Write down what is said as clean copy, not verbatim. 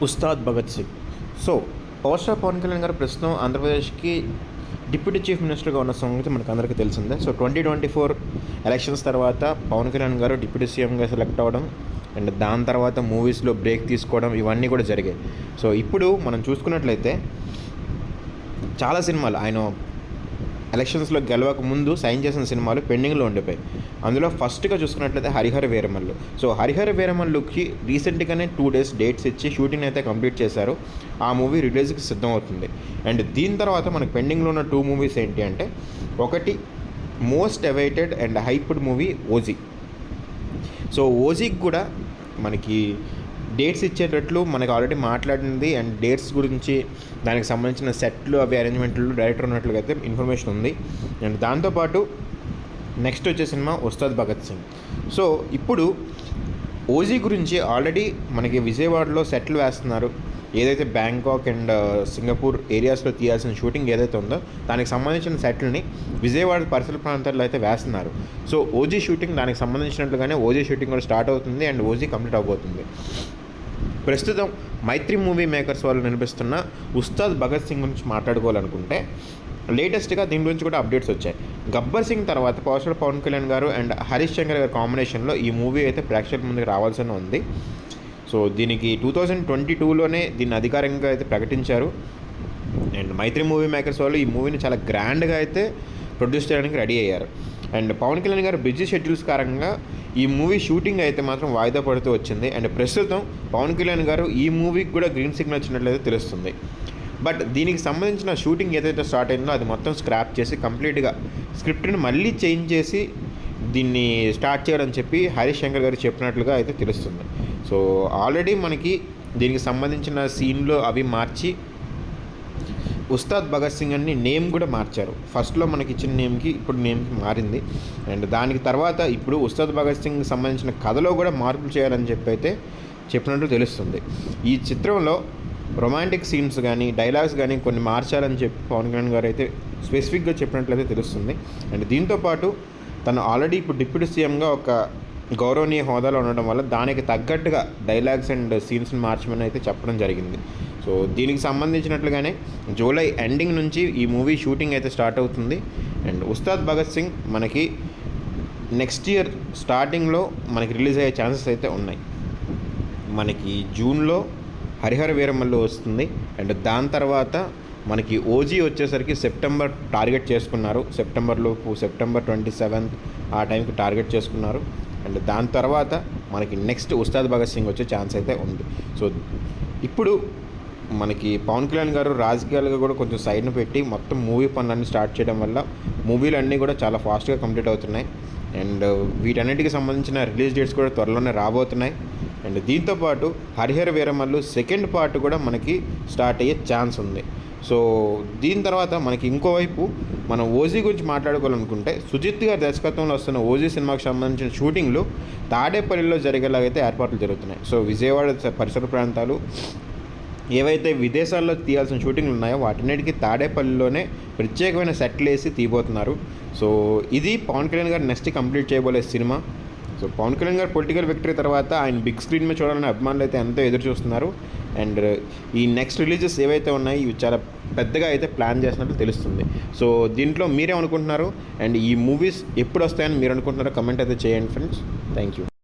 Ustaad Bhagat Singh. So power star Pawan Kalyan గారు ప్రస్తుతం ఆంధ్రప్రదేశ్కి డిప్యూటీ చీఫ్ మినిస్టర్గా ఉన్న సంగతి మనకు అందరికీ తెలిసిందే. సో 2024 ఎలక్షన్స్ తర్వాత పవన్ కళ్యాణ్ గారు డిప్యూటీ సీఎంగా సెలెక్ట్ అవ్వడం అండ్ దాని తర్వాత మూవీస్లో బ్రేక్ తీసుకోవడం ఇవన్నీ కూడా జరిగాయి. సో ఇప్పుడు మనం చూసుకున్నట్లయితే చాలా సినిమాలు ఆయన ఎలక్షన్స్లో గెలవక ముందు సైన్ చేసిన సినిమాలు పెండింగ్లో ఉండిపోయాయి. అందులో ఫస్ట్గా చూసుకున్నట్లయితే హరిహర వీరమల్లు. సో హరిహర వీరమల్లుకి రీసెంట్గానే 2 days డేట్స్ ఇచ్చి షూటింగ్ అయితే కంప్లీట్ చేశారు. ఆ మూవీ రిలీజ్కి సిద్ధం అవుతుంది. అండ్ దీని తర్వాత మనకు పెండింగ్లో ఉన్న 2 మూవీస్ ఏంటి అంటే, ఒకటి most awaited and hyped movie OG. So ఓజీకి కూడా మనకి డేట్స్ ఇచ్చేటట్లు మనకు ఆల్రెడీ మాట్లాడింది అండ్ డేట్స్ గురించి దానికి సంబంధించిన సెట్లు అవి అరేంజ్మెంట్లు డైరెక్టర్ ఉన్నట్లుగా అయితే ఇన్ఫర్మేషన్ ఉంది. అండ్ దాంతోపాటు నెక్స్ట్ వచ్చే సినిమా ఉస్తాద్ భగత్ సింగ్. సో ఇప్పుడు ఓజీ గురించి ఆల్రెడీ మనకి విజయవాడలో సెట్లు వేస్తున్నారు. ఏదైతే బ్యాంకాక్ అండ్ సింగపూర్ ఏరియాస్లో తీయాల్సిన షూటింగ్ ఏదైతే ఉందో దానికి సంబంధించిన సెట్లని విజయవాడ పరిసర ప్రాంతాల్లో అయితే వేస్తున్నారు. సో ఓజీ షూటింగ్ దానికి సంబంధించినట్లుగానే ఓజీ షూటింగ్ కూడా స్టార్ట్ అవుతుంది అండ్ ఓజీ కంప్లీట్ అవబోతుంది. ప్రస్తుతం మైత్రి మూవీ మేకర్స్ వాళ్ళు నిర్మిస్తున్న ఉస్తాద్ భగత్ సింగ్ గురించి మాట్లాడుకోవాలనుకుంటే లేటెస్ట్గా దీని గురించి కూడా అప్డేట్స్ వచ్చాయి. గబ్బర్ సింగ్ తర్వాత పవర్ స్టార్ పవన్ కళ్యాణ్ గారు అండ్ హరీష్ శంకర్ గారి కాంబినేషన్లో ఈ మూవీ అయితే ప్రేక్షకుల ముందుకు రావాల్సి ఉంది. సో దీనికి 2022లోనే దీన్ని అధికారికంగా అయితే ప్రకటించారు. అండ్ మైత్రి మూవీ మేకర్స్ వాళ్ళు ఈ మూవీని చాలా గ్రాండ్గా అయితే ప్రొడ్యూస్ చేయడానికి రెడీ అయ్యారు. అండ్ పవన్ కళ్యాణ్ గారు బిజీ షెడ్యూల్స్ కారణంగా ఈ మూవీ షూటింగ్ అయితే మాత్రం వాయిదా పడుతూ వచ్చింది. అండ్ ప్రస్తుతం పవన్ కళ్యాణ్ గారు ఈ మూవీకి కూడా గ్రీన్ సిగ్నల్ వచ్చినట్లయితే తెలుస్తుంది. బట్ దీనికి సంబంధించిన షూటింగ్ ఏదైతే స్టార్ట్ అయిందో అది మొత్తం స్క్రాప్ చేసి కంప్లీట్గా స్క్రిప్ట్ని మళ్ళీ చేంజ్ చేసి దీన్ని స్టార్ట్ చేయాలని చెప్పి హరీష్ శంకర్ గారు చెప్పినట్లుగా అయితే తెలుస్తుంది. సో ఆల్రెడీ మనకి దీనికి సంబంధించిన సీన్లు అవి మార్చి ఉస్తాద్ భగత్ సింగ్ అని నేమ్ కూడా మార్చారు. ఫస్ట్లో మనకి ఇచ్చిన నేమ్కి ఇప్పుడు నేమ్కి మారింది. అండ్ దానికి తర్వాత ఇప్పుడు ఉస్తాద్ భగత్ సింగ్కి సంబంధించిన కథలో కూడా మార్పులు చేయాలని చెప్పి అయితే చెప్పినట్టు తెలుస్తుంది. ఈ చిత్రంలో రొమాంటిక్ సీన్స్ కానీ డైలాగ్స్ కానీ కొన్ని మార్చాలని చెప్పి పవన్ కళ్యాణ్ గారు అయితే స్పెసిఫిక్గా చెప్పినట్లయితే తెలుస్తుంది. అండ్ దీంతోపాటు తను ఆల్రెడీ ఇప్పుడు డిప్యూటీ సీఎంగా ఒక గౌరవనీయ హోదాలో ఉండడం వల్ల దానికి తగ్గట్టుగా డైలాగ్స్ అండ్ సీన్స్ని మార్చమని అయితే చెప్పడం జరిగింది. సో దీనికి సంబంధించినట్లుగానే జూలై ఎండింగ్ నుంచి ఈ మూవీ షూటింగ్ అయితే స్టార్ట్ అవుతుంది. అండ్ ఉస్తాద్ భగత్ సింగ్ మనకి నెక్స్ట్ ఇయర్ స్టార్టింగ్లో మనకి రిలీజ్ అయ్యే ఛాన్సెస్ అయితే ఉన్నాయి. మనకి జూన్లో హరిహర వీరమల్లు వస్తుంది. అండ్ దాని తర్వాత మనకి ఓజీ వచ్చేసరికి సెప్టెంబర్ టార్గెట్ చేసుకున్నారు. సెప్టెంబర్లోపు సెప్టెంబర్ 27 ఆ టైంకి టార్గెట్ చేసుకున్నారు. అండ్ దాని తర్వాత మనకి నెక్స్ట్ ఉస్తాద్ భగత్ సింగ్ వచ్చే ఛాన్స్ అయితే ఉంది. సో ఇప్పుడు మనకి పవన్ కళ్యాణ్ గారు రాజకీయాలుగా కూడా కొంచెం సైడ్ను పెట్టి మొత్తం మూవీ పనులన్నీ స్టార్ట్ చేయడం వల్ల మూవీలు అన్నీ కూడా చాలా ఫాస్ట్గా కంప్లీట్ అవుతున్నాయి. అండ్ వీటన్నిటికి సంబంధించిన రిలీజ్ డేట్స్ కూడా త్వరలోనే రాబోతున్నాయి. అండ్ దీంతోపాటు హరిహర వీరమల్లు సెకండ్ పార్ట్ కూడా మనకి స్టార్ట్ అయ్యే ఛాన్స్ ఉంది. సో దీని తర్వాత మనకి ఇంకోవైపు మనం ఓజీ గురించి మాట్లాడుకోవాలనుకుంటే సుజిత్ గారి దర్శకత్వంలో వస్తున్న ఓజీ సినిమాకి సంబంధించిన షూటింగ్లు తాడేపల్లిలో జరిగేలాగైతే ఏర్పాట్లు జరుగుతున్నాయి. సో విజయవాడ పరిసర ప్రాంతాలు ఏవైతే విదేశాల్లో తీయాల్సిన షూటింగ్లు ఉన్నాయో వాటిన్నిటికీ తాడేపల్లిలోనే ప్రత్యేకమైన సెట్లు వేసి తీయబోతున్నారు. సో ఇది పవన్ కళ్యాణ్ గారు నెక్స్ట్ కంప్లీట్ చేయబోయే సినిమా. సో పవన్ కళ్యాణ్ గారు పొలిటికల్ విక్టరీ తర్వాత ఆయన బిగ్ స్క్రీన్ మీద చూడాలని అభిమానులు అయితే ఎంతో ఎదురు చూస్తున్నారు. అండ్ ఈ నెక్స్ట్ రిలీజెస్ ఏవైతే ఉన్నాయో ఇవి చాలా పెద్దగా అయితే ప్లాన్ చేసినట్టు తెలుస్తుంది. సో దీంట్లో మీరేమనుకుంటున్నారు అండ్ ఈ మూవీస్ ఎప్పుడు వస్తాయని మీరు అనుకుంటున్నారో కమెంట్ అయితే చేయండి ఫ్రెండ్స్. Thank you.